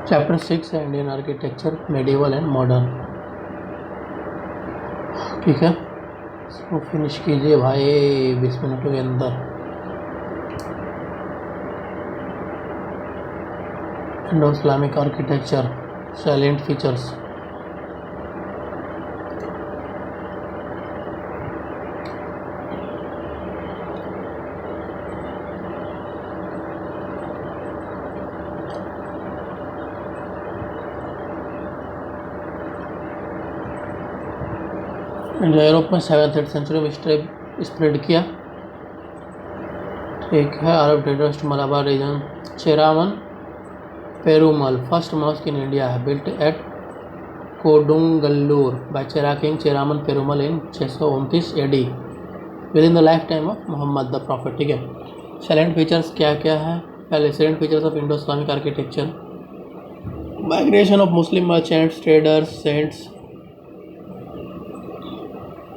Chapter 6 है Indian architecture medieval and modern. ठीक है, इसको फिनिश कीजिए भाई 20 मिनटों के अंदर। Indo Islamic architecture silent features. India Europe में 7th-8th सेंचुरी में स्प्रेड किया। ठीक है, Arab traders to Malabar region. Cheraman Perumal first mosque in India है built at Kodungallur by Chera king Cheraman Perumal in 629 AD with in the life time of Muhammad the prophet. ठीक है, silent features क्या क्या है? पहले silent features of Indo Islamic architecture. Migration of Muslim merchants traders cents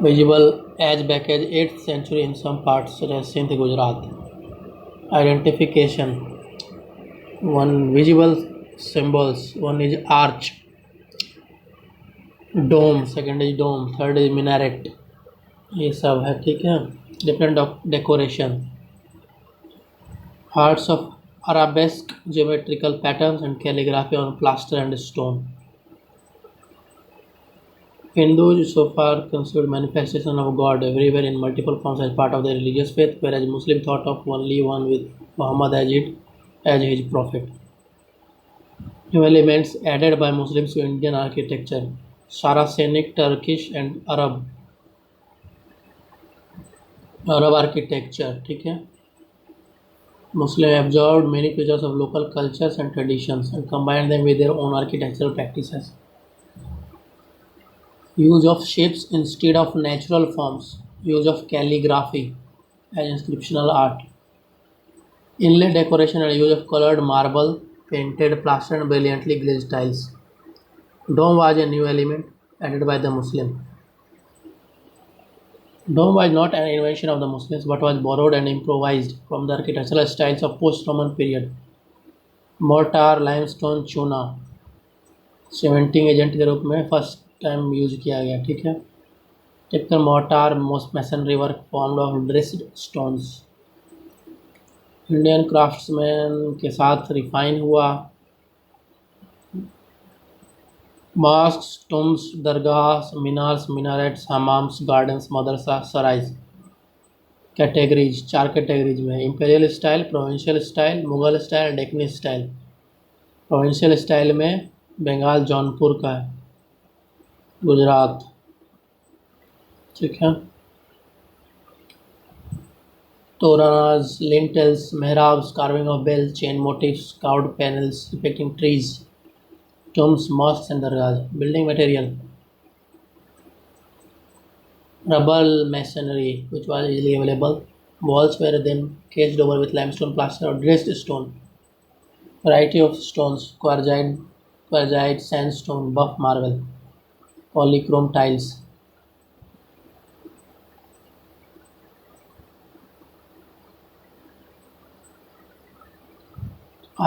visible as back as 8th century in some parts such as Sindh, Gujarat. Identification. One visible symbols. One is arch, dome. Second is dome. Third is minaret. ये सब है। ठीक है, different decoration. Hearts of arabesque geometrical patterns and calligraphy on plaster and stone. Hindus so far considered manifestation of God everywhere in multiple forms as part of their religious faith, whereas Muslim thought of only one with Muhammad as his prophet. New elements added by Muslims to Indian architecture: Saracenic, Turkish, and Arab architecture. ठीक है, Muslim absorbed many features of local cultures and traditions and combined them with their own architectural practices. Use of shapes instead of natural forms. Use of calligraphy as inscriptional art. Inlay decoration and use of colored marble, painted plaster and brilliantly glazed tiles. Dome was a new element added by the Muslim. Dome was not an invention of the Muslims but was borrowed and improvised from the architectural styles of post-Roman period. Mortar, limestone, चूना cementing agent के रूप में first time use किया गया। ठीक है, typical mortar masonry work formed of dressed stones. Indian craftsman के साथ रिफाइन हुआ। Mosques, tombs, dargah, minars, minarets, hammams, gardens, madrasa, serais. Categories 4 categories में: imperial style, provincial style, Mughal style, Deccani style. Provincial style में बंगाल जौनपुर का है, गुजरात। ठीक है, toranas, lintels, mehrabs, carving of bells, chain motifs, carved panels depicting trees, tombs, mosques and dargahs. Building material: rubble masonry which was easily available. Walls were then cased over with limestone plaster or dressed stone. Variety of stones: quartzite, sandstone, buff marble, polychrome tiles.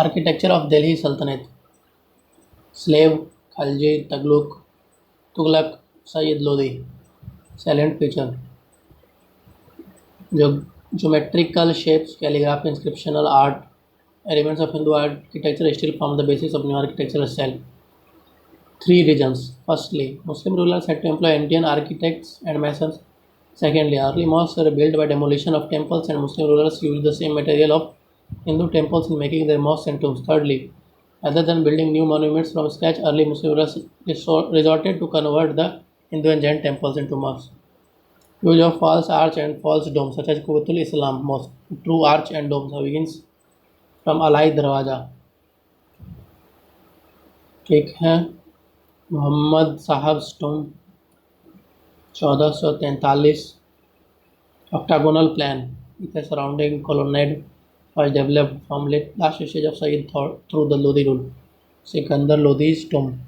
Architecture of Delhi Sultanate: Slave, Khalji, Tughlaq, Sayyid Lodi. Silent feature: geometrical shapes, calligraphy, inscriptional art. Elements of Hindu architecture still form the basis of new architectural style. 3 regions. Firstly, Muslim rulers had to employ Indian architects and masons. Secondly, early mosques were built by demolition of temples and Muslim rulers used the same material of Hindu temples in making their mosques and tombs. Thirdly, rather than building new monuments from scratch, early Muslim rulers resorted to convert the Hindu and Jain temples into mosques. Use of false arch and false dome such as Qubatul Islam Mosque. True arch and dome begins from Alai Darwaza. ठीक है, मोहम्मद साहब stone 1443. Octagonal plan with a surrounding colonnade was developed from last stage of Sayyid through the Lodi rule. Sikandar Lodi's tomb,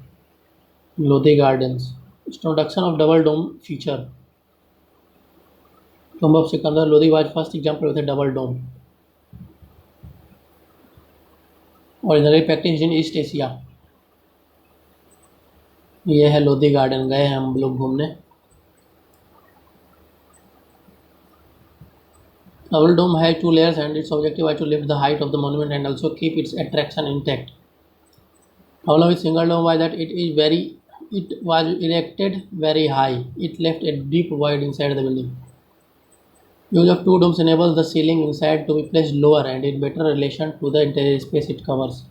Lodi Gardens. Introduction of double dome feature. Tomb of Sikandar Lodi was first example with a double dome. Originally practiced in East Asia. ये है Lodhi garden, गए हैं हम लोग घूमने। Double dome has two layers and its objective was to lift the height of the monument and also keep its attraction intact. Problem with single dome was that it was erected very high. It left a deep void inside the building. Use of two domes enables the ceiling inside to be placed lower and in better relation to the interior space it covers.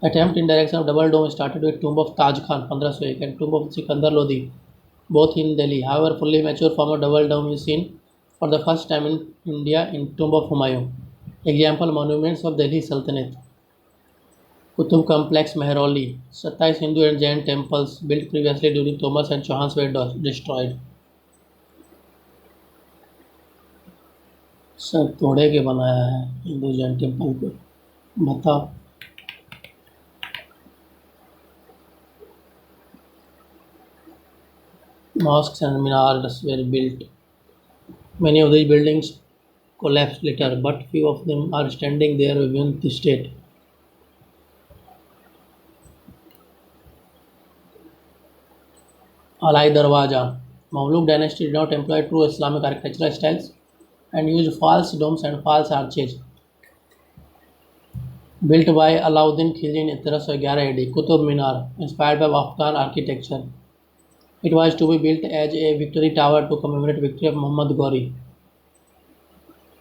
Attempt in direction of double dome started with tomb of Taj Khan 1501 and tomb of Sikandar Lodi, both in Delhi. However, fully mature form of double dome is seen for the first time in India in tomb of Humayun. Example monuments of Delhi Sultanate. Qutub Complex Mehrauli. 27 Hindu and Jain temples built previously during Thomas and Chauhans were destroyed. सब तोड़े के बनाया है Hindu Jain temple को, बताओ। Mosques and minarets were built. Many of these buildings collapsed later, but few of them are standing there within the state. Alai Darwaja. Mamluk dynasty did not employ true Islamic architectural styles and used false domes and false arches. Built by Alauddin Khilji in 1311 AD, Qutub Minar, inspired by Afghan architecture. It was to be built as a victory tower to commemorate victory of Muhammad Ghori.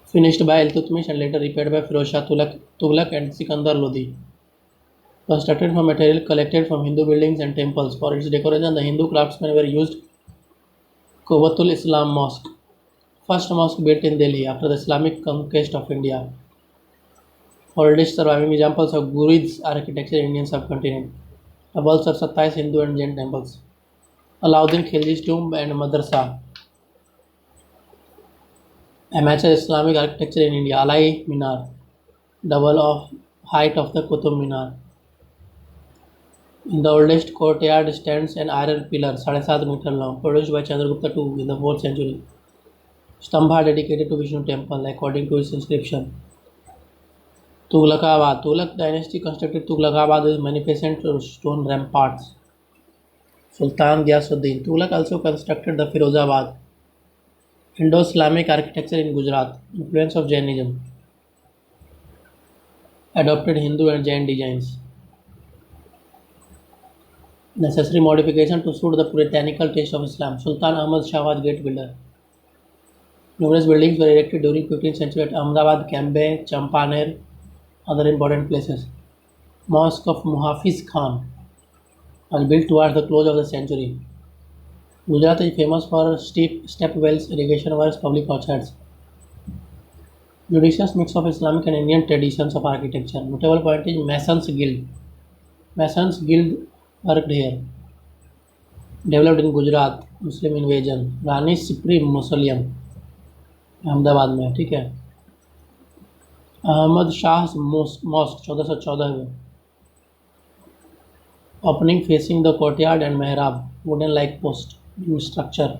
Finished by Iltutmish and later repaired by Firoz Shah Tughlaq and Sikandar Lodi. Constructed from material collected from Hindu buildings and temples. For its decoration, the Hindu craftsmen were used. Quwwatul Islam Mosque. First mosque built in Delhi after the Islamic conquest of India. Oldest surviving examples of Gurid's architecture in Indian subcontinent. Above are 27 Hindu and Jain temples. Alauddin Khilji's tomb and madrasa. Amateur Islamic architecture in India. Alai Minar, double of height of the Qutub Minar. In the oldest courtyard stands an iron pillar, 7.5 meter long, produced by Chandragupta II in the 4th century. Stambha dedicated to Vishnu temple, according to its inscription. Tughlaqabad. Tughlaq dynasty constructed Tughlaqabad with magnificent stone ramparts. Sultan Ghiyasuddin. Tughlaq also constructed the Firozabad. Indo-Islamic architecture in Gujarat. Influence of Jainism. Adopted Hindu and Jain designs. Necessary modification to suit the puritanical taste of Islam. Sultan Ahmad Shah was great builder. Numerous buildings were erected during 15th century at Ahmedabad, Cambay, Champaner, other important places. Mosque of Muhafiz Khan was built towards the close of the century. Gujarat is famous for steep step wells, irrigation works, public orchards. Judicious mix of Islamic and Indian traditions of architecture. Notable point is Masons Guild. Masons Guild worked here. Developed in Gujarat, Muslim invasion. Rani SIPRI mausoleum Ahmedabad में, ठीक है। Ahmad Shah mask 1414 में. Opening facing the courtyard and mehrab, wooden like post structure.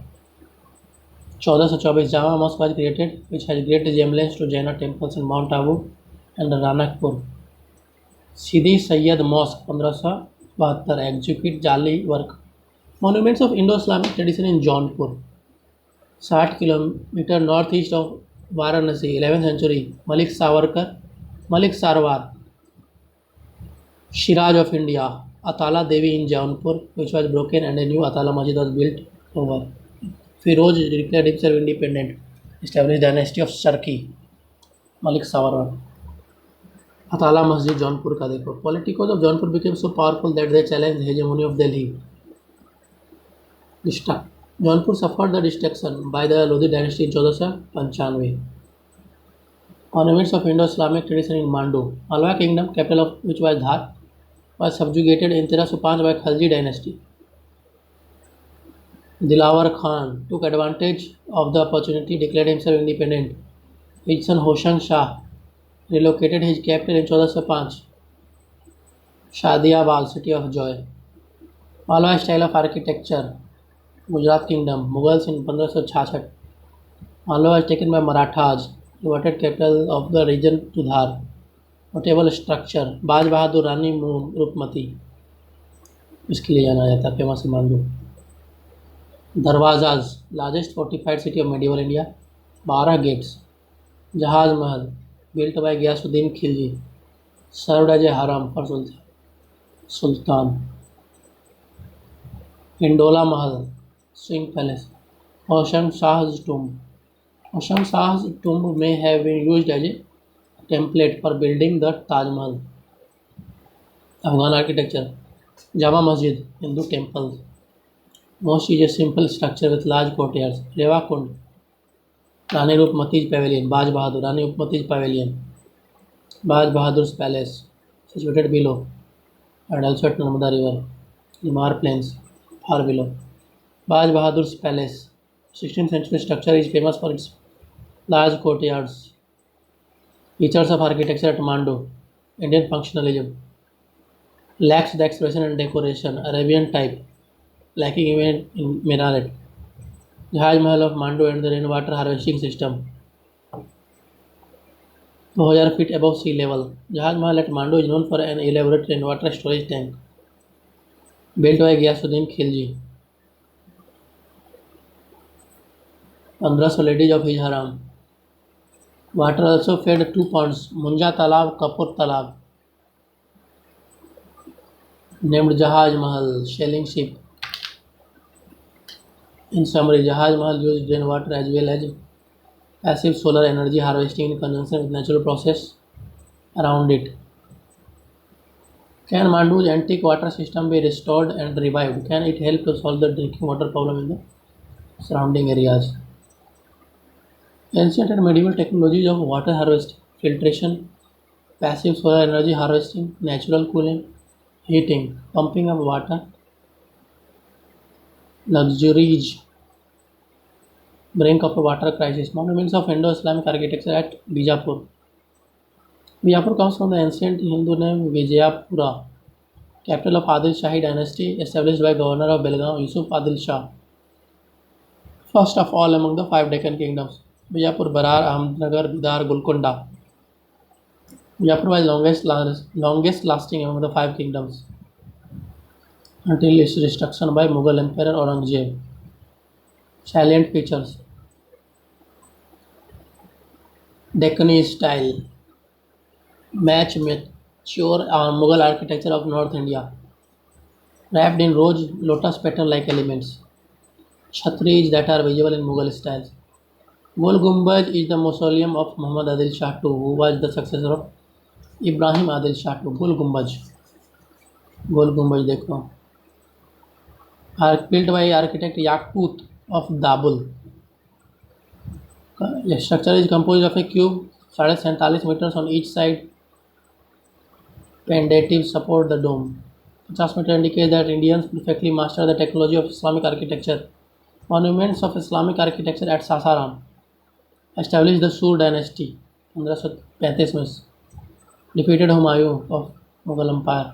1424 Jama Mosque was created, which has great resemblance to Jaina temples in Mount Abu and Ranakpur. Sidi Sayyid Mosque 1572 execute Jali work. Monuments of Indo-Islamic tradition in Jaunpur. 60 km northeast of Varanasi, 11th century. Malik Sarwar. Shiraj of India. Atala Devi in Jaunpur, which was broken and a new Atala Masjid was built over. Firoz declared himself independent, established dynasty of Sarki. Malik Sarwar. Atala Masjid Jaunpur का देखो. Politicos of Jaunpur became so powerful that they challenged the hegemony of Delhi. Jaunpur suffered the destruction by the Lodi dynasty in 1495. Ornaments of Indo-Islamic tradition in Mandu. Malwa kingdom, capital of which was Dhar, was subjugated in 1305 by Khalji dynasty. Dilawar Khan took advantage of the opportunity, declared himself independent. His son Hoshan Shah relocated his capital in 1405. Shadiabad, city of joy. Malwa style of architecture. Gujarat kingdom, Mughals in 1566. Malwa was taken by Marathas, converted capital of the region to Dhar. Notable structure: Baj Bahadur Rani Rupmati. इसके लिए जाना जाता है, famous हिमांडू। Darwazas, largest fortified city of medieval India, 12 gates. Jahaz Mahal, built by Ghiyasuddin Khilji, served as a harem for sultan. Hindola Mahal, swing palace, Hoshang Shah's tomb. Hoshang Shah's tomb may have been used as a template for building the Taj Mahal. Afghan architecture, Jama Masjid, Hindu temples. Mosque is a simple structure with large courtyards. Rewa Kund, Rani Rupmati's Pavilion, Baj Bahadur, Rani Rupmati's Pavilion, Baj Bahadur's Palace, situated below and also at Narmada River, Himar Plains, far below. Baj Bahadur's Palace, 16th century structure, is famous for its large courtyards. Features of architecture at Mandu, Indian functionalism, lacks the expression and decoration, Arabian type, lacking even in minaret. Jahaj Mahal of Mandu and the rainwater harvesting system, 2000 feet above sea level. Jahaj Mahal at Mandu is known for an elaborate rainwater storage tank, built by Ghiyasuddin Khilji. 1500 ladies of his haram. Water also fed two ponds, Munja Talab, Kapur Talab, named Jahaj Mahal, sailing ship. In summary, Jahaj Mahal used rainwater as well as passive solar energy harvesting in conjunction with natural process around it. Can Mandu's antique water system be restored and revived? Can it help to solve the drinking water problem in the surrounding areas? Ancient and medieval technologies of water harvesting, filtration, passive solar energy harvesting, natural cooling, heating, pumping of water, luxuries, brink of a water crisis, monuments of Indo-Islamic architecture at Bijapur. Bijapur comes from the ancient Hindu name Vijayapura, capital of Adil Shahi dynasty, established by governor of Belgaum Yusuf Adil Shah, first of all among the five Deccan kingdoms. Bijapur, Barar, Ahmednagar, Bidar, Golconda. Bijapur was longest lasting among the five kingdoms until its destruction by Mughal Emperor Aurangzeb. Salient features: Deccani style, match mature Mughal architecture of North India, wrapped in rose lotus petal like elements, chhatris that are visible in Mughal styles. Gol Gumbaz is the mausoleum of Muhammad Adil Shah II, who was the successor of Ibrahim Adil Shah II. गोल गुम्बज देखो, built by architect Yaqut of Dabul. The structure is composed of a cube 47 meters on each side. Pendatives support the dome. 50 meters indicate that Indians perfectly master the technology of Islamic architecture. Monuments of Islamic architecture at Sasaram. Established the Sur dynasty 1535 में. Defeated Humayun of Mughal Empire.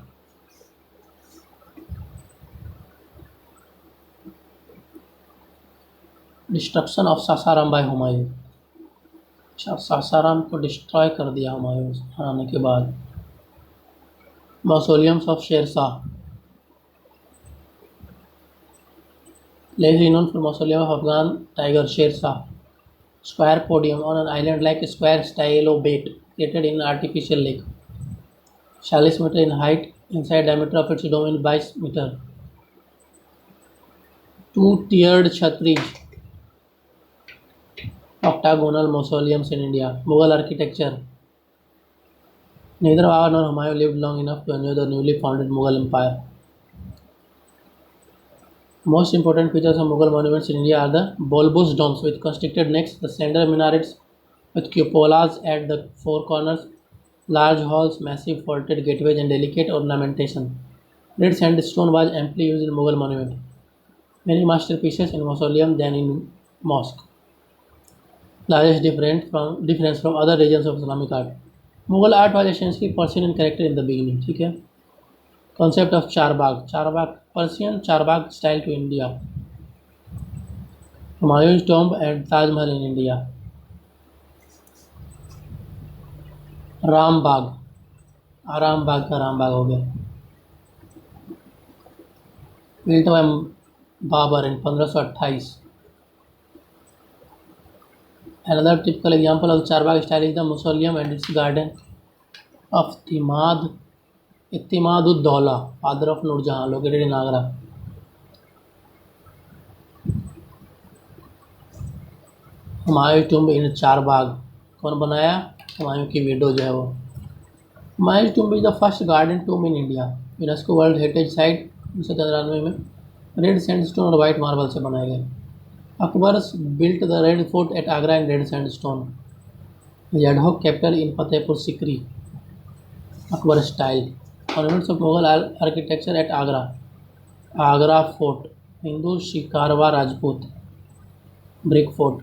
Destruction of Sasaram by Humayun. Sasaram को destroy कर दिया हुमायूं आने के बाद. Mausoleums of Sher Shah. Less known for mausoleum of Afghan tiger Sher Shah. Square podium on an island like a square stylobate created in an artificial lake. 40 meter in height, inside diameter of its dome is 22 meter. Two-tiered chhatris. Octagonal mausoleums in India. Mughal architecture. Neither Babur nor Humayun lived long enough to enjoy the newly founded Mughal Empire. Most important features of Mughal monuments in India are the bulbous domes with constricted necks, the slender minarets with cupolas at the four corners, large halls, massive vaulted gateways, and delicate ornamentation. Red sandstone was amply used in Mughal monument. Many masterpieces in mausoleum than in mosque. Largest difference from other regions of Islamic art. Mughal art was essentially Persian in character in the beginning. ठीक है. Concept of Charbagh, Persian Charbagh style to India. Humayun's tomb and Taj Mahal in India. Ram Bagh, आराम बाग का राम बाग हो गया. built by Babur in 1528. Another typical example of Charbagh style is the mausoleum and its garden of Ittimaduddaulah, father of Nur Jahan, located in Agra. Humayun tomb in Charbagh कौन बनाया? हुमायूं की widow जो है वो। Humayun tomb is the first garden tomb in India. UNESCO world heritage site 1993 में red sandstone और white marble से बनाया गया। Akbar built the red fort at Agra in red sandstone. Ad hoc capital in Fatehpur Sikri, Akbar style. Monuments of Mughal architecture at Agra. Agra fort, Hindu Sikarwar Rajput, brick fort,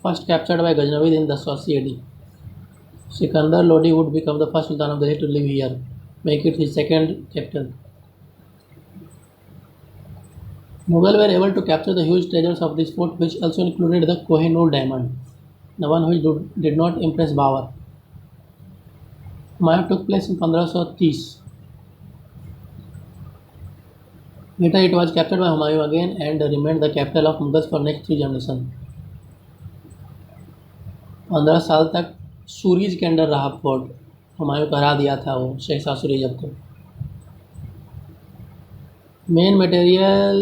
first captured by Ghaznavid in 1080 AD. Sikandar Lodi would become the first Sultan of Delhi to live here, make it his second capital. Mughal were able to capture the huge treasures of this fort, which also included the Kohinoor diamond, the one which did not impress Babur. Humayun took place in 1530. Later it was captured by Humayun again and remained the capital of Mughals for next 3 generations. 15 साल तक सूरीज के under रहा fort. Humayun को हरा दिया था वो शहशाह सूरी जब तक। Main material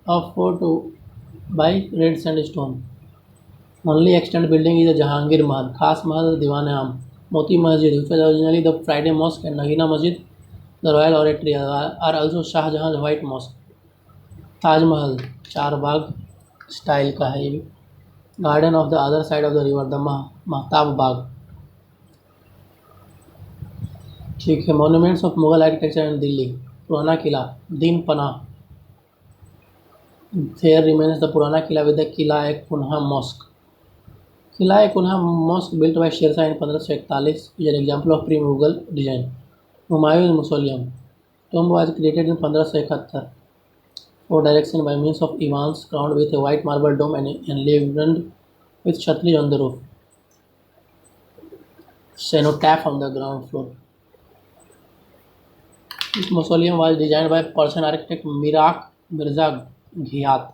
of fort by red sandstone. Only extend building is the Jahangir Mahal, Khas Mahal, Diwan Aam, Moti Masjid which was originally the Friday mosque and Nagina Masjid, the royal oratory are also Shah Jahan white mosque. Taj Mahal Charbagh style का है ये भी। Garden of the other side of the river, the Mehtab Bagh. ठीक है। Monuments of Mughal architecture in Delhi. Purana Qila, दीन पना। There remains the Purana Qila with the Qila e Kuhna mosque. Qila e Kuhna mosque built by Shershah in 1541 is an example of pre-Mughal design. Humayun mausoleum. Tomb was created in 1571 for direction by means of Ivans crowned with a white marble dome and enlivened with Kshatriyas on the roof. Cenotaph on the ground floor. This mausoleum was designed by Persian architect Miraq Mirza Ghiat.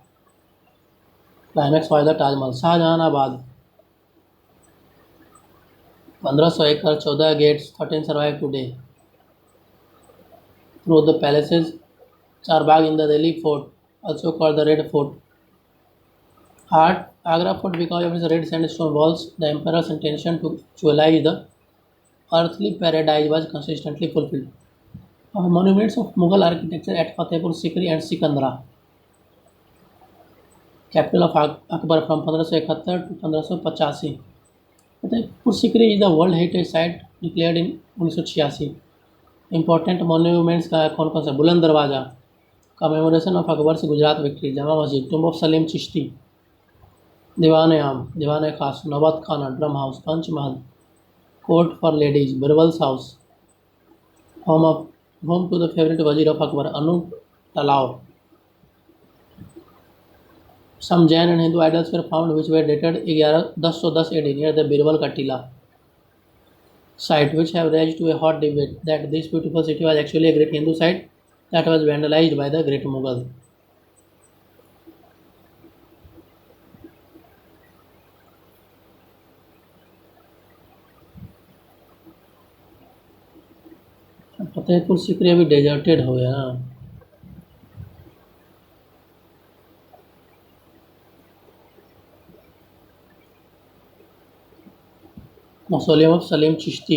Climax was the Taj Mahal. Shahjahanabad. 1500 acres, 14 gates, 13 survive today. Through the palaces, Charbagh in the Delhi fort, also called the Red Fort. Art, Agra fort because of its red sandstone walls, the emperor's intention to visualize the earthly paradise was consistently fulfilled. Monuments of Mughal architecture at Fatehpur Sikri and Sikandra. Capital of Akbar from 1571 to 1585. Fatehpur Sikri is the World Heritage Site declared in 1986. Important monuments का कौन कौन सा? बुलंद दरवाज़ा, commemoration of Akbar से Gujarat victory, Jama Masjid, tomb of Salim Chishti, Diwan Aam, Diwan Khas, Naubat Khana, drum house, Panch Mahal, court for ladies, Birbal's house, home to the favourite wazir of Akbar, Anup Talao. Some Jain and Hindu idols were found which were dated 1110 AD near the Birbal Katila site, which have raised to a hot debate that this beautiful city was actually a great Hindu site that was vandalized by the Great Mughal. Fatehpur Sikri अभी deserted हो गया ना. Mausoleum of Salim Chishti,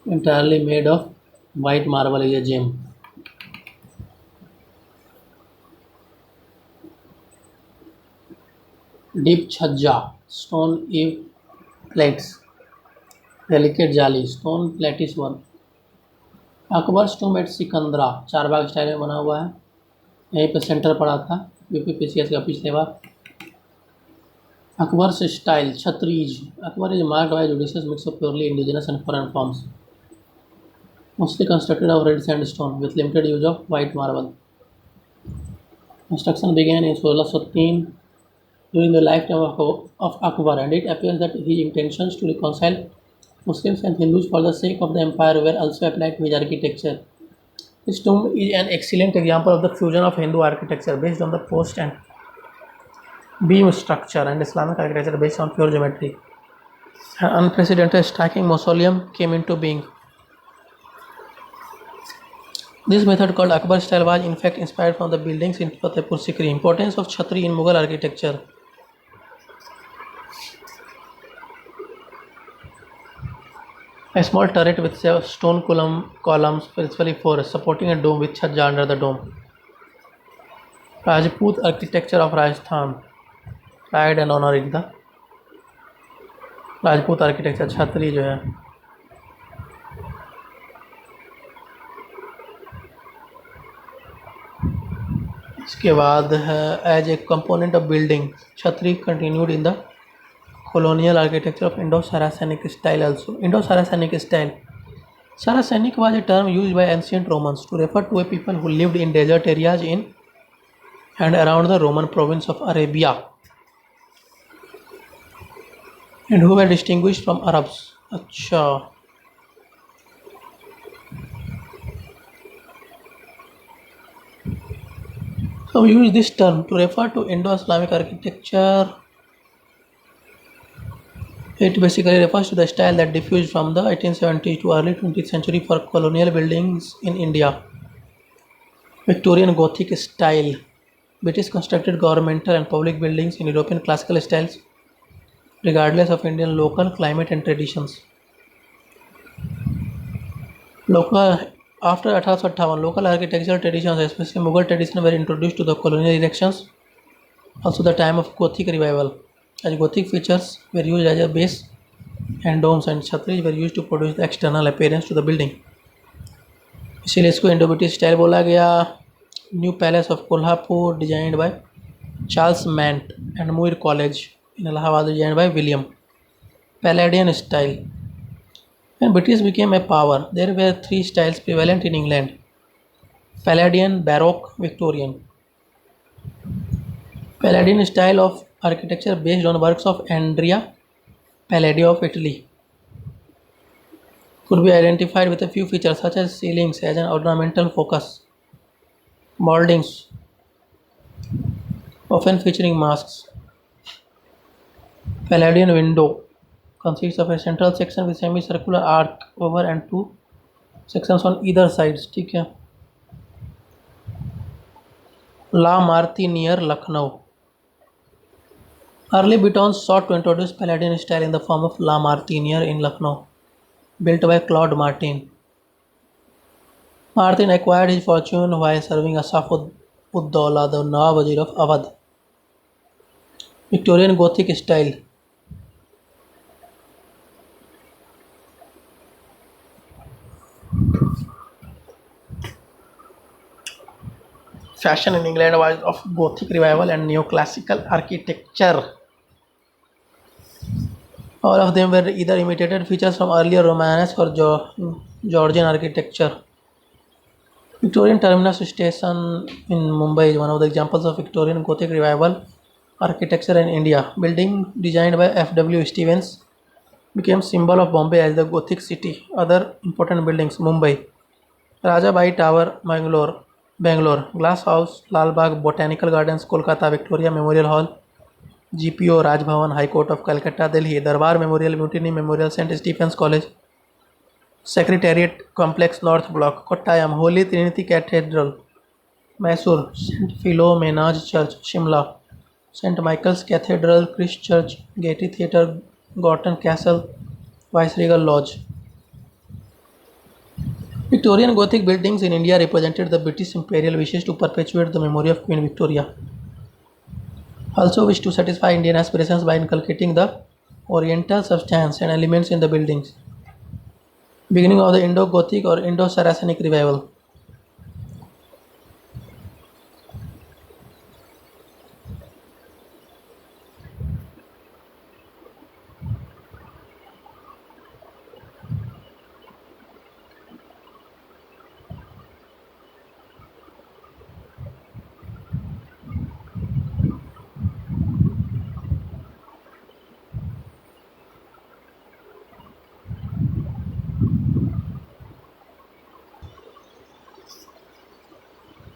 entirely made of white marble, is a gem. Deep Chhajja, stone eve plates, delicate jali, stone lattice work. Akbar tomb at Sikandra, charbagh style में बना हुआ है. यहीं पे सेंटर पड़ा था यूपीपीसीएस का पिछले बार. Akbar's style, Chhatrij. Akbar is marked by a judicious mix of purely indigenous and foreign forms, mostly constructed of red sandstone with limited use of white marble. Construction began in 1603 during the lifetime of Akbar, and it appears that his intentions to reconcile Muslims and Hindus for the sake of the empire were also applied to his architecture. This tomb is an excellent example of the fusion of Hindu architecture based on the post and beam structure and Islamic architecture based on pure geometry. An unprecedented striking mausoleum came into being. This method, called Akbar style, was in fact inspired from the buildings in Fatehpur Sikri. Importance of Chhatri in Mughal architecture. A small turret with stone columns, principally four, supporting a dome with chhajja under the dome. Rajput architecture of Rajasthan. Pride and honor in the Rajput architecture chhatri जो है इसके बाद है as a component of building chhatri continued in the colonial architecture of Indo-Saracenic style also. Indo-Saracenic style. Saracenic was a term used by ancient Romans to refer to a people who lived in desert areas in and around the Roman province of Arabia and who were distinguished from Arabs. अच्छा so we use this term to refer to Indo-Islamic architecture. It basically refers to the style that diffused from the 1870s to early 20th century for colonial buildings in India. Victorian Gothic style. British constructed governmental and public buildings in European classical styles, regardless of Indian local climate and traditions. After 1858, local architectural traditions, especially Mughal tradition, were introduced to the colonial erections. Also, the time of Gothic revival, as Gothic features were used as a base and domes and chhatris were used to produce the external appearance to the building. इसीलिए इसको Indo British style बोला गया. New palace of Kolhapur designed by Charles Mant and Muir college in Allahabad designed by William. Palladian style. When British became a power, there were three styles prevalent in England: Palladian, Baroque, Victorian. Palladian style of architecture based on works of Andrea Palladio of Italy could be identified with a few features such as ceilings as an ornamental focus, moldings often featuring masks. Palladian window consists of a central section with semicircular arc over and two sections on either sides. ठीक है. La Marti near Lucknow. Early Britons sought to introduce Palladian style in the form of La Martiniere in Lucknow, built by Claude Martin. Martin acquired his fortune while serving Asaf ud-Daula, the Nawab Wazir of Awadh. Victorian Gothic style. Fashion in England was of Gothic revival and neoclassical architecture. All of them were either imitated features from earlier Romanesque or Georgian architecture. Victorian Terminus Station in Mumbai is one of the examples of Victorian Gothic revival architecture in India. Building designed by F.W. Stevens became symbol of Bombay as the Gothic city. Other important buildings: Mumbai, Raja Bai Tower, Bangalore, Glass House, Lal Bagh, Botanical Gardens, Kolkata, Victoria Memorial Hall, GPO, Raj Bhavan, High Court of Calcutta, Delhi, Darbar Memorial, Mutiny Memorial, St. Stephen's College, Secretariat Complex, North Block, Kottayam, Holy Trinity Cathedral, Mysore, St. Philomena's Church, Shimla, St. Michael's Cathedral, Christ Church, Gaiety Theatre, Gorton Castle, Viceregal Lodge. Victorian Gothic buildings in India represented the British imperial wishes to perpetuate the memory of Queen Victoria. Also wished to satisfy Indian aspirations by inculcating the Oriental substance and elements in the buildings. Beginning of the Indo-Gothic or Indo-Saracenic revival.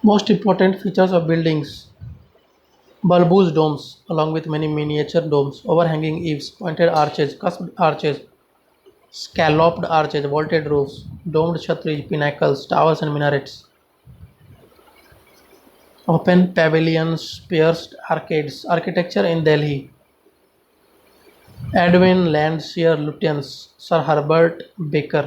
Most important features of buildings: bulbous domes, along with many miniature domes, overhanging eaves, pointed arches, cusped arches, scalloped arches, vaulted roofs, domed chhatris, pinnacles, towers, and minarets. Open pavilions, pierced arcades. Architecture in Delhi: Edwin Landseer Lutyens, Sir Herbert Baker.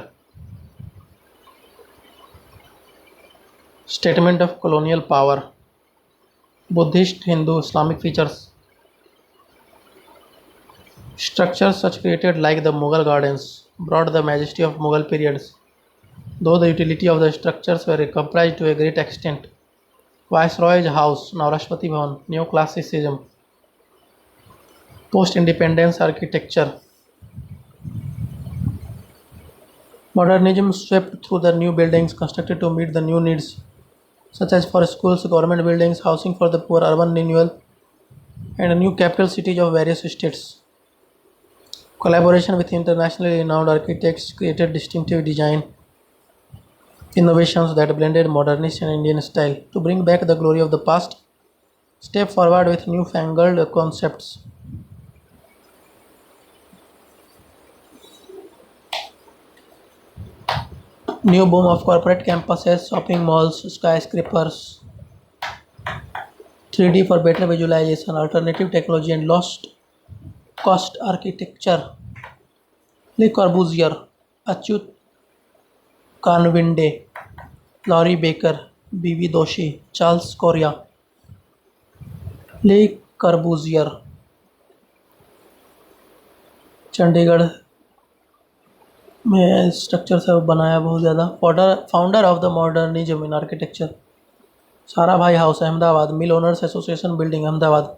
Statement of colonial power: Buddhist, Hindu, Islamic features. Structures such created like the Mughal gardens brought the majesty of Mughal periods, though the utility of the structures were compromised to a great extent. Viceroy's House, now Rashtrapati Bhavan, Neoclassicism. Post-independence architecture: Modernism swept through the new buildings constructed to meet the new needs, such as for schools, government buildings, housing for the poor, urban renewal, and new capital cities of various states. Collaboration with internationally renowned architects created distinctive design innovations that blended modernist and Indian style to bring back the glory of the past. Step forward with newfangled concepts. New boom of corporate campuses, shopping malls, skyscrapers, 3D for better visualization, alternative technology, and lost cost architecture. Le Corbusier, Achyut Kanwinde, Laurie Baker, B.V. Doshi, Charles Correa. Le Corbusier, Chandigarh में structure से बनाया बहुत ज़्यादा. Founder of the modernism in architecture, Sarabhai house Ahmedabad, mill owners association building Ahmedabad,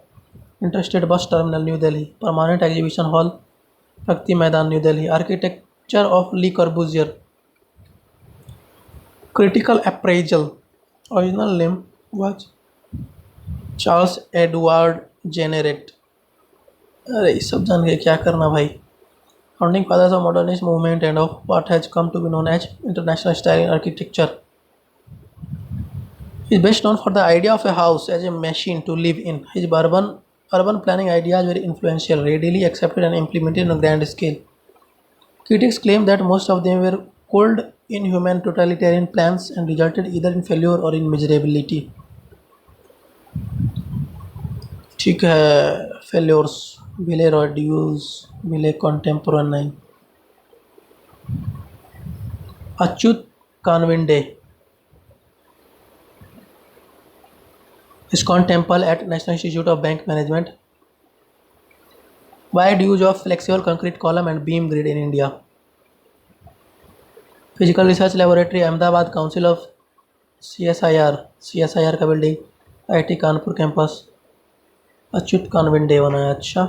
interstate bus terminal new Delhi, permanent exhibition hall Pragati Maidan new Delhi. Architecture of Le Corbusier. Critical appraisal. Original name was Charles Edward Jeanneret. अरे ये सब जान के क्या करना भाई. Founding fathers of modernist movement and of what has come to be known as international style in architecture. He is best known for the idea of a house as a machine to live in. His urban planning ideas were influential, readily accepted and implemented on a grand scale. Critics claim that most of them were cold, inhuman, totalitarian plans and resulted either in failure or in miserability. ठीक है, failures. Ville Rodius, Ville Contemporanean. Achyut Kanwinde. ISKCON Temple at National Institute of Bank Management. Wide use of flexible concrete column and beam grid in India. Physical Research Laboratory, Ahmedabad. Council of CSIR का building, IIT Kanpur campus. Achyut Kanvinde बनाया. अच्छा.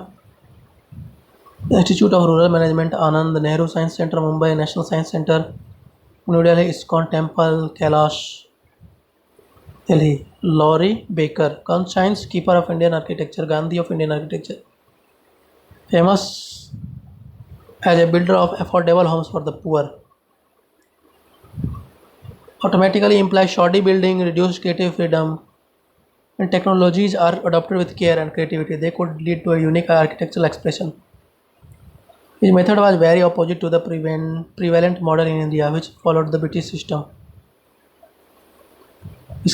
Institute of rural management Anand, Nehru science centre Mumbai, national science centre new Delhi, ISKCON temple Kailash Delhi. Laurie Baker, conscience keeper of Indian architecture, Gandhi of Indian architecture. Famous as a builder of affordable homes for the poor. Automatically implies shoddy building, reduced creative freedom. When technologies are adopted with care and creativity, they could lead to a unique architectural expression. His method was very opposite to the prevalent model in India, which followed the British system.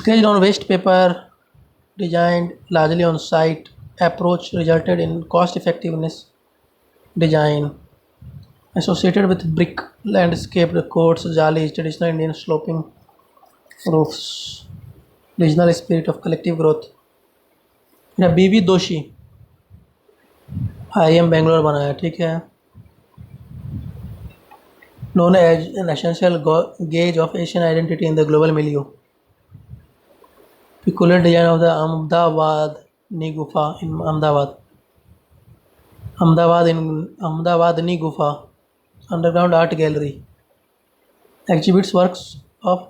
Sketched on waste paper, designed largely on site, approach resulted in cost effectiveness design. Associated with brick, landscaped courts, jalis, traditional Indian sloping roofs, regional spirit of collective growth. B.V. दोषी, IIM Bangalore बनाया. ठीक है. Known as an essential gauge of Asian identity in the global milieu. Peculiar design of the Ahmedabadni Gufa in Ahmedabad. Ahmedabadni Gufa, underground art gallery. Exhibits works of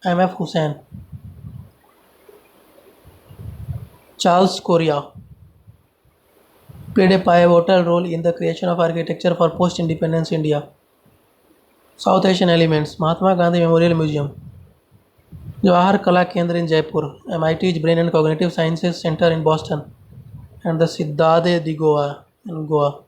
M.F. Hussain. Charles Correa played a pivotal role in the creation of architecture for post-independence India. South Asian elements. Mahatma Gandhi Memorial Museum. Jawahar Kala Kendra in Jaipur, MIT's Brain and Cognitive Sciences Center in Boston, and the Siddhade di Goa in Goa.